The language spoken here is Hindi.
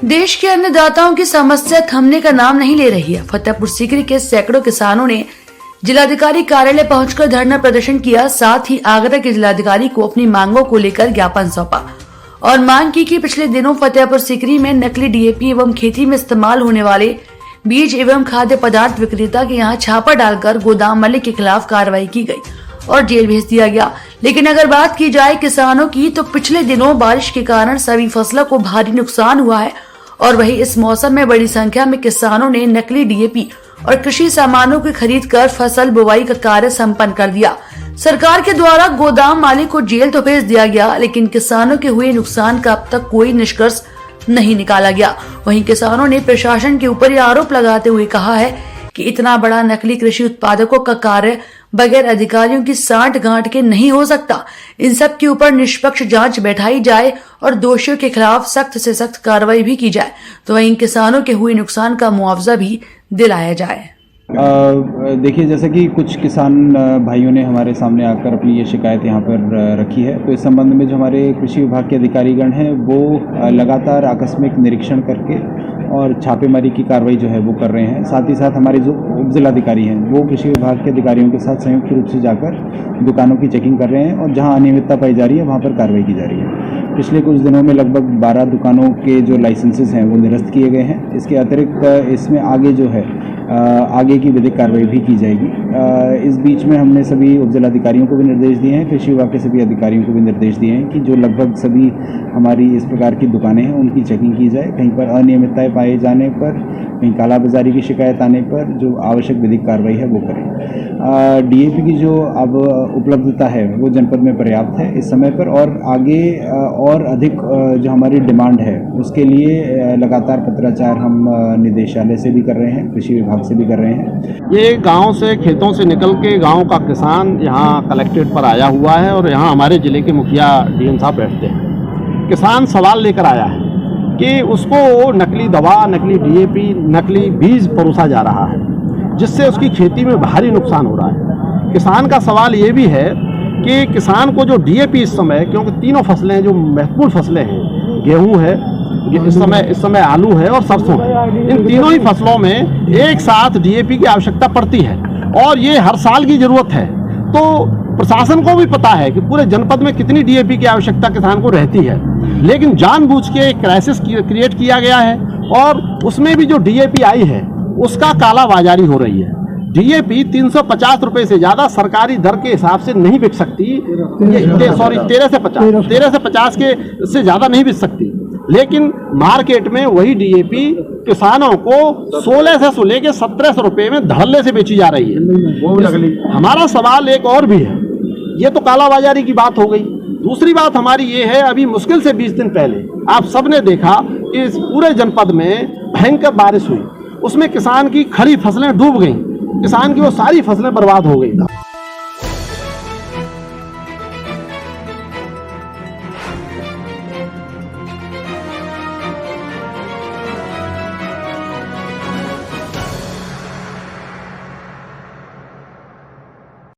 देश के अन्नदाताओं की समस्या थमने का नाम नहीं ले रही है। फतेहपुर सीकरी के सैकड़ों किसानों ने जिलाधिकारी कार्यालय पहुंचकर धरना प्रदर्शन किया। साथ ही आगरा के जिलाधिकारी को अपनी मांगों को लेकर ज्ञापन सौंपा और मांग की कि पिछले दिनों फतेहपुर सीकरी में नकली डीएपी एवं खेती में इस्तेमाल होने वाले बीज एवं खाद्य पदार्थ विक्रेता के यहाँ छापा डालकर गोदाम मालिक के खिलाफ कार्रवाई की गई और जेल भेज दिया गया। लेकिन अगर बात की जाए किसानों की, तो पिछले दिनों बारिश के कारण सभी फसलों को भारी नुकसान हुआ है और वही इस मौसम में बड़ी संख्या में किसानों ने नकली डीएपी और कृषि सामानों की खरीद कर फसल बुवाई का कार्य संपन्न कर दिया। सरकार के द्वारा गोदाम मालिक को जेल तो भेज दिया गया, लेकिन किसानों के हुए नुकसान का अब तक कोई निष्कर्ष नहीं निकाला गया। वहीं किसानों ने प्रशासन के ऊपर यह आरोप लगाते हुए कहा है कि इतना बड़ा नकली कृषि उत्पादकों का कार्य बगैर अधिकारियों की सांठ गांठ के नहीं हो सकता। इन सब के ऊपर निष्पक्ष जांच बैठाई जाए और दोषियों के खिलाफ सख्त से सख्त कार्रवाई भी की जाए, तो वहीं किसानों के हुए नुकसान का मुआवजा भी दिलाया जाए। देखिए, जैसे कि कुछ किसान भाइयों ने हमारे सामने आकर अपनी ये शिकायत यहाँ पर रखी है, तो इस संबंध में जो हमारे कृषि विभाग के अधिकारीगण हैं वो लगातार आकस्मिक निरीक्षण करके और छापेमारी की कार्रवाई जो है वो कर रहे हैं। साथ ही साथ हमारे जो उप जिलाधिकारी हैं वो कृषि विभाग के अधिकारियों के साथ संयुक्त रूप से जाकर दुकानों की चेकिंग कर रहे हैं और जहाँ अनियमितता पाई जा रही है वहाँ पर कार्रवाई की जा रही है। पिछले कुछ दिनों में लगभग 12 दुकानों के जो लाइसेंसेस हैं वो निरस्त किए गए हैं। इसके अतिरिक्त इसमें आगे जो है आगे की विधिक कार्रवाई भी की जाएगी। इस बीच में हमने सभी उप जिलाधिकारियों को भी निर्देश दिए हैं, कृषि विभाग के सभी अधिकारियों को भी निर्देश दिए हैं कि जो लगभग सभी हमारी इस प्रकार की दुकानें हैं उनकी चेकिंग की जाए। कहीं पर अनियमितताएं पाए जाने पर, कहीं कालाबाजारी की शिकायत आने पर जो आवश्यक विधिक कार्रवाई है वो करें। डीएपी की जो अब उपलब्धता है वो जनपद में पर्याप्त है इस समय पर, और आगे और अधिक जो हमारी डिमांड है उसके लिए लगातार पत्राचार हम निदेशालय से भी कर रहे हैं, कृषि विभाग से भी कर रहे हैं। ये गांव से, खेतों से निकल के गांव का किसान यहाँ कलेक्ट्रेट पर आया हुआ है और यहाँ हमारे जिले के मुखिया डीएम साहब बैठते हैं। किसान सवाल लेकर आया है कि उसको नकली दवा, नकली डीएपी, नकली बीज परोसा जा रहा है जिससे उसकी खेती में भारी नुकसान हो रहा है। किसान का सवाल ये भी है कि किसान को जो डीएपी इस समय, क्योंकि तीनों फसलें जो महत्वपूर्ण फसलें हैं, गेहूं है, इस समय आलू है और सरसों है, इन तीनों ही फसलों में एक साथ डीएपी की आवश्यकता पड़ती है और ये हर साल की जरूरत है। तो प्रशासन को भी पता है कि पूरे जनपद में कितनी डीएपी की आवश्यकता किसान को रहती है, लेकिन जानबूझ के एक क्राइसिस क्रिएट किया गया है और उसमें भी जो डीएपी आई है उसका कालाबाजारी हो रही है। डीएपी 350 रुपए से ज्यादा सरकारी दर के हिसाब से नहीं बिक सकती, 13 से 50 के से ज्यादा नहीं बिक सकती, लेकिन मार्केट में वही डीएपी किसानों को 16 से लेकर 1700 रुपए में धड़ल्ले से बेची जा रही है। हमारा सवाल एक और भी है, ये तो कालाबाजारी की बात हो गई। दूसरी बात हमारी ये है, अभी मुश्किल से 20 दिन पहले आप सबने देखा कि इस पूरे जनपद में भयंकर बारिश हुई, उसमें किसान की खड़ी फसलें डूब गईं, किसान की वो सारी फसलें बर्बाद हो गई।